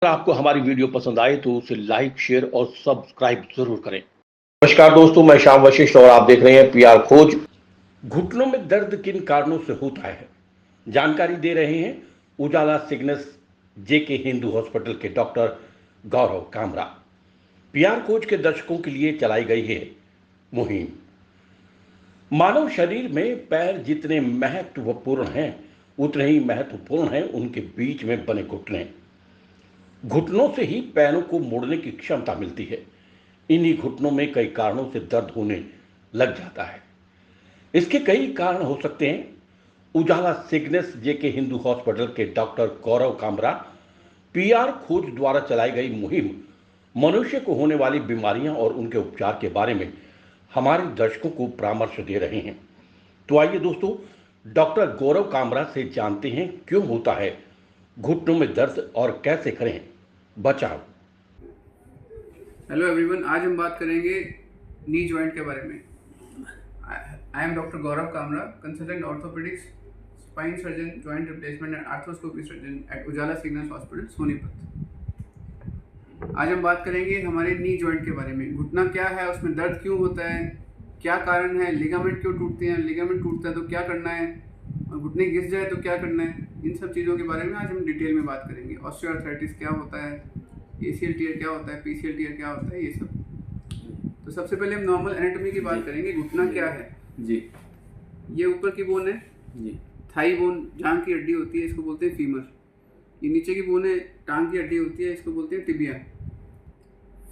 अगर आपको हमारी वीडियो पसंद आए तो उसे लाइक, शेयर और सब्सक्राइब जरूर करें। नमस्कार दोस्तों, मैं श्याम वशिष्ठ और आप देख रहे हैं पीआर खोज। घुटनों में दर्द किन कारणों से होता है, जानकारी दे रहे हैं उजाला सिग्नस जेके हिंदू हॉस्पिटल के डॉक्टर गौरव कामरा। पीआर खोज के दर्शकों के लिए चलाई गई है मुहिम। मानव शरीर में पैर जितने महत्वपूर्ण हैं उतने ही महत्वपूर्ण हैं उनके बीच में बने घुटने। घुटनों से ही पैरों को मोड़ने की क्षमता मिलती है। इन्हीं घुटनों में कई कारणों से दर्द होने लग जाता है। इसके कई कारण हो सकते हैं। उजाला सिग्नस जेके हिंदू हॉस्पिटल के डॉक्टर गौरव कामरा पीआर खोज द्वारा चलाई गई मुहिम मनुष्य को होने वाली बीमारियां और उनके उपचार के बारे में हमारे दर्शकों को परामर्श दे रहे हैं। तो आइए दोस्तों, डॉक्टर गौरव कामरा से जानते हैं क्यों होता है घुटनों में दर्द और कैसे करें बचाव। हेलो एवरीवन, आज हम बात करेंगे नी जॉइंट के बारे में। I am doctor Gaurav Kamra, consultant orthopaedics, spine surgeon, joint replacement and arthroscopy surgeon eight Ujala Cygnus hospital Sonipat. आज हम बात करेंगे हमारे नी जॉइंट के बारे में। घुटना क्या है, उसमें दर्द क्यों होता है, क्या कारण है, लिगामेंट क्यों टूटते हैं, लिगामेंट टूटता है तो क्या करना है, और घुटने घिस जाए तो क्या करना है। इन सब चीज़ों के बारे में आज हम डिटेल में बात करेंगे। ऑस्टियोआर्थराइटिस क्या होता है, एसीएल टीयर क्या होता है, पीसीएल टीयर क्या होता है, ये सब। तो सबसे पहले हम नॉर्मल एनाटॉमी की बात करेंगे। घुटना क्या है जी। ये ऊपर की बोन है जी, थाई बोन, जांघ की हड्डी होती है, इसको बोलते हैं फीमर। ये नीचे की बोन है, टांग की हड्डी होती है, इसको बोलते हैं टिबिया।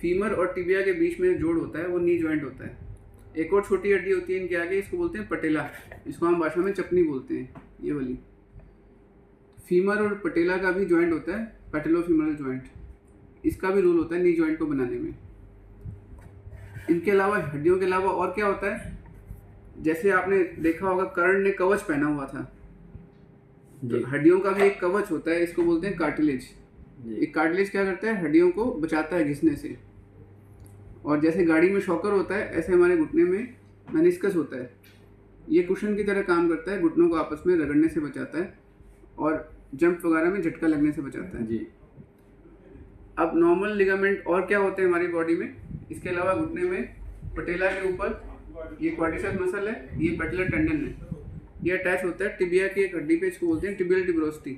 फीमर और टिबिया के बीच में जोड़ होता है वो नी जॉइंट होता है। एक और छोटी हड्डी होती है इनके आगे, इसको बोलते हैं पटेला, इसको हम भाषा में चपनी बोलते हैं, ये वाली। फीमर और पटेला का भी जॉइंट होता है, पैटेलोफीमरल जॉइंट। इसका भी रोल होता है नी जॉइंट को बनाने में। इनके अलावा, हड्डियों के अलावा और क्या होता है, जैसे आपने देखा होगा कर्ण ने कवच पहना हुआ था, तो हड्डियों का भी एक कवच होता है, इसको बोलते हैं कार्टिलेज। एक कार्टिलेज क्या करता है, हड्डियों को बचाता है घिसने से। और जैसे गाड़ी में शॉकर होता है, ऐसे हमारे घुटने में मेनिस्कस होता है। ये कुशन की तरह काम करता है, घुटनों को आपस में रगड़ने से बचाता है और जंप वगैरह में झटका लगने से बचाता है जी। अब नॉर्मल लिगामेंट और क्या होते हैं हमारी बॉडी में, इसके अलावा घुटने में पटेला के ऊपर ये क्वाड्रिसेप्स मसल है, ये पैटेलर टेंडन है, ये अटैच होता है टिबिया की एक हड्डी पे, इसको बोलते हैं टिबियल ट्यूबरोसिटी।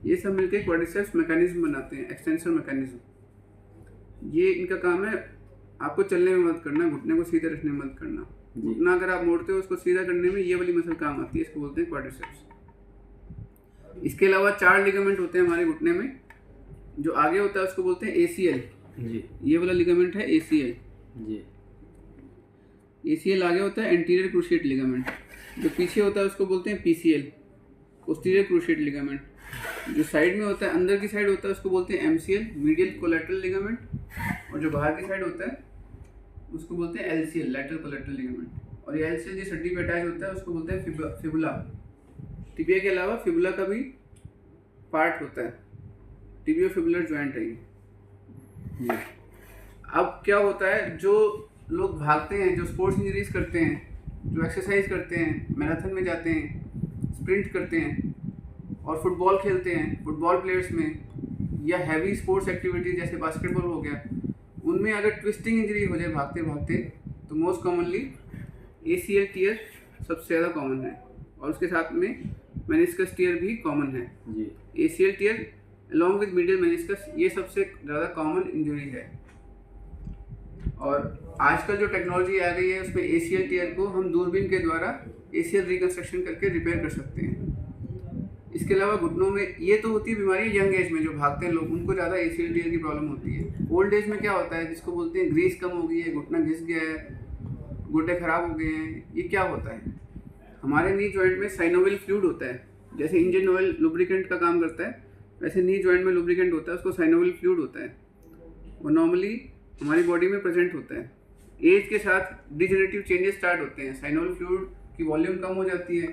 ये सब मिलकर क्वाड्रिसेप्स मैकेनिज्म बनाते हैं, एक्सटेंसर मैकेनिज्म। ये इनका काम है आपको चलने में मदद करना, घुटने को सीधे रखने में मदद करना। घुटना अगर आप मोड़ते हो उसको सीधा करने में ये वाली मसल काम आती है, इसको बोलते हैं क्वाड्रिसेप्स। इसके अलावा 4 लिगामेंट होते हैं हमारे घुटने में। जो आगे होता है उसको बोलते हैं एसीएल जी, ये वाला लिगामेंट है एसीएल जी। एसीएल आगे होता है एंटीरियर क्रूशिएट लिगामेंट। जो पीछे होता है उसको बोलते हैं पीसीएल, पोस्टीरियर क्रूशिएट लिगामेंट। जो साइड में होता है, अंदर की साइड होता है, उसको बोलते हैं एमसीएल, मीडियल कोलैटरल लिगामेंट। और जो बाहर की साइड होता है उसको बोलते हैं एलसीएल, लैटरल कोलैटरल लिगामेंट। और ये एलसीएल जिस हड्डी पे अटैच होता है उसको बोलते हैं फिबुला। टिबिया के अलावा फिबुला का भी पार्ट होता है, टिबियोफिबुलर जॉइंट है ये। अब क्या होता है, जो लोग भागते हैं, जो स्पोर्ट्स इंजरीज करते हैं, जो एक्सरसाइज करते हैं, मैराथन में जाते हैं, स्प्रिंट करते हैं और फुटबॉल खेलते हैं, फुटबॉल प्लेयर्स में, या हैवी स्पोर्ट्स एक्टिविटीज जैसे बास्केटबॉल हो गया, उनमें अगर ट्विस्टिंग इंजरी हो जाए भागते भागते, तो मोस्ट कॉमनली एसीएल टीयर सबसे ज़्यादा कॉमन है। और उसके साथ में मेनिस्कस टीयर भी कॉमन है जी। ACL tear along with medial meniscus, ये सबसे ज़्यादा कॉमन इंजरी है। और आजकल जो टेक्नोलॉजी आ गई है उसमें एसीएल टीयर को हम दूरबीन के द्वारा एसीएल रिकंस्ट्रक्शन करके रिपेयर कर सकते हैं। इसके अलावा घुटनों में ये तो होती है बीमारी यंग एज में, जो भागते हैं लोग उनको ज़्यादा एसीएल टीयर की प्रॉब्लम होती है। ओल्ड एज में क्या होता है, जिसको बोलते हैं ग्रीस कम हो गई है, घुटना घिस गया है, घुटने खराब हो गए हैं, ये क्या होता है, हमारे नी जॉइंट में साइनोवियल फ्लूइड होता है। जैसे इंजन ऑयल लुब्रिकेंट का काम करता है, वैसे नी जॉइंट में लुब्रिकेंट होता है, उसको साइनोवियल फ्लूइड होता है। वो नॉर्मली हमारी बॉडी में प्रेजेंट होता है। एज के साथ डिजेनरेटिव चेंजेस स्टार्ट होते हैं, साइनोवियल फ्लूइड की वॉल्यूम कम हो जाती है,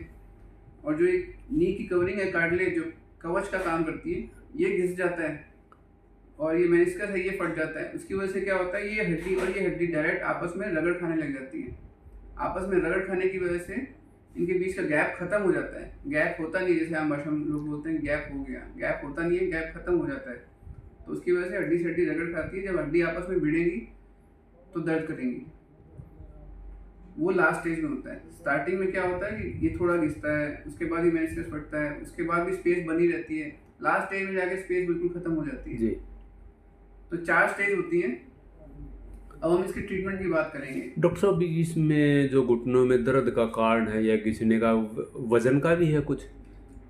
और जो एक नी की कवरिंग है, कार्टिलेज जो कवच का काम करती है, ये घिस जाता है और ये मेनिस्कस है, ये फट जाता है। उसकी वजह से क्या होता है, ये हड्डी और ये हड्डी डायरेक्ट आपस में रगड़ खाने लग जाती है। आपस में रगड़ खाने की वजह से इनके बीच का गैप खत्म हो जाता है। गैप होता नहीं, जैसे आम भाषा में लोग बोलते हैं गैप हो गया, गैप होता नहीं है, गैप खत्म हो जाता है। तो उसकी वजह से हड्डी से हड्डी रगड़ खाती है। जब हड्डी आपस में भिड़ेगी तो दर्द करेंगी। वो लास्ट स्टेज में होता है। स्टार्टिंग में क्या होता है कि ये थोड़ा घिसता है, उसके बाद ही मेनिस्कस फटता है, उसके बाद भी स्पेस बनी रहती है, लास्ट स्टेज में जाके स्पेस बिल्कुल खत्म हो जाती है। जी। तो 4 स्टेज होती हैं। अब हम इसकी ट्रीटमेंट की बात करेंगे। डॉक्टर साहब, इसमें जो घुटनों में दर्द का कारण है या घिसने का, वजन का भी है कुछ?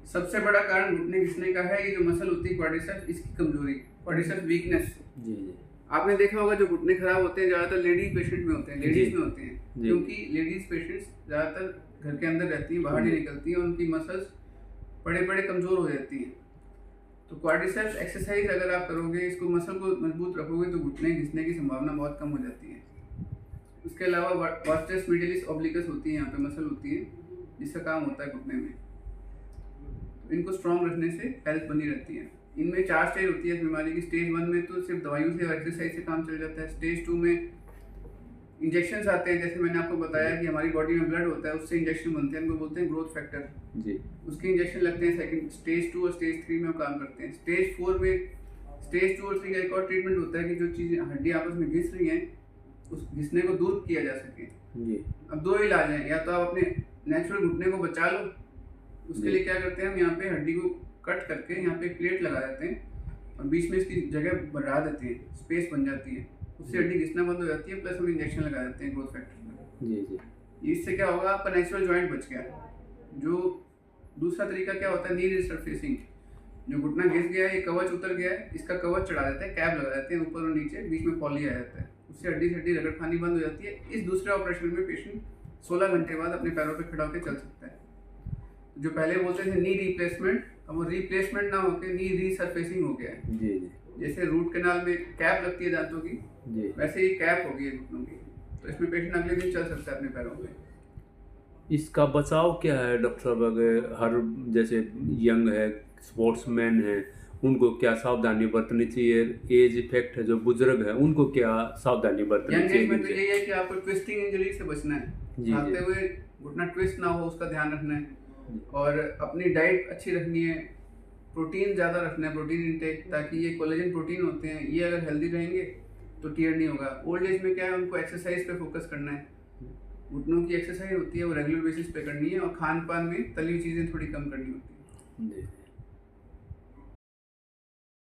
सबसे बड़ा कारण घुटने घिसने का है ये जो मसल होती है क्वाड्रिसेप्स, इसकी कमजोरी, क्वाड्रिसेप्स वीकनेस। जी जी। आपने देखा होगा जो घुटने खराब होते हैं ज्यादातर लेडीज पेशेंट में होते हैं, लेडीज में होते हैं, जी। क्योंकि लेडीज पेशेंट्स ज्यादातर घर के अंदर रहती हैं, बाहर नहीं निकलती हैं, उनकी मसल्स बड़े बड़े कमजोर हो जाती हैं। तो क्वाड्रिसेप्स एक्सरसाइज अगर आप करोगे, इसको मसल को मजबूत रखोगे, तो घुटने घिसने की संभावना बहुत कम हो जाती है। उसके अलावा वास्टस मीडियलिस ऑब्लिकस होती है, यहाँ पे मसल होती है जिसका काम होता है घुटने में। तो इनको स्ट्रॉन्ग रखने से हेल्थ बनी रहती है। इनमें 4 स्टेज होती है इस बीमारी की। स्टेज 1 में तो सिर्फ दवाइयों से और एक्सरसाइज से काम चल जाता है। स्टेज 2 में इंजेक्शंस आते हैं, जैसे मैंने आपको बताया कि हमारी बॉडी में ब्लड होता है, उससे इंजेक्शन बनते हैं, उनको बोलते हैं ग्रोथ फैक्टर जी। उसके इंजेक्शन लगते हैं। सेकंड स्टेज 2 और स्टेज 3 में वो काम करते हैं। स्टेज 4 में, स्टेज 2 और 3 का एक और ट्रीटमेंट होता है कि जो चीज़ें हड्डी आपस में घिस रही हैं उस घिसने को दूर किया जा सके। जी। अब 2 इलाज हैं, या तो आप अपने नेचुरल घुटने को बचा लो, उसके लिए क्या करते हैं हम यहाँ पे हड्डी को कट करके यहाँ पे एक प्लेट लगा देते हैं और बीच में इसकी जगह बढ़ा देते हैं, स्पेस बन जाती है, उससे हड्डी घिसना बंद हो जाती है। प्लस हम इंजेक्शन लगा देते हैं ग्रोथ फैक्टर का। जी जी। इससे क्या होगा, आपका नेचुरल जॉइंट बच गया। जो दूसरा तरीका क्या होता है, नी रिसरफेसिंग। जो घुटना घिस गया है, ये कवच उतर गया है, इसका कवच चढ़ा देते हैं, कैप लगा देते हैं ऊपर और नीचे, बीच में पॉली आ जाता है, उससे हड्डी से हड्डी रगड़ खानी बंद हो जाती है। इस दूसरे ऑपरेशन में पेशेंट 16 घंटे बाद अपने पैरों पर खड़ा होकर चल सकता है। जो पहले बोलते थे नी रिप्लेसमेंट, अब वो रिप्लेसमेंट ना होकर नी रिसरफेसिंग हो गया है। जी जी। जैसे रूट कैनाल में कैप लगती है दांतों की, जी। वैसे ही कैप हो गई है घुटनों की। तो इसमें पेशेंट अगले दिन चल सकता है अपने पैरों पे। इसका बचाव क्या है डॉक्टर साहब? अगर हर जैसे यंग है, स्पोर्ट्समैन है, उनको क्या सावधानी बरतनी चाहिए? एज इफेक्ट है, जो बुजुर्ग है, उनको क्या सावधानी बरतनी यंग एज में तो चाहिए? यही है कि आपको ट्विस्टिंग इंजरी से बचना है, जी, भागते जी। हुए घुटना ट्विस्ट ना हो, उसका ध्यान रखना है। और अपनी डाइट अच्छी रखनी है, प्रोटीन ज़्यादा रखना है, प्रोटीन इंटेक, ताकि ये कोलेजन प्रोटीन होते हैं, ये अगर हेल्दी रहेंगे तो टीयर नहीं होगा। ओल्ड एज में क्या है, उनको एक्सरसाइज पे फोकस करना है। घुटनों की एक्सरसाइज होती है वो रेगुलर बेसिस पे करनी है, और खान पान में तली हुई चीज़ें थोड़ी कम करनी होती है। जी।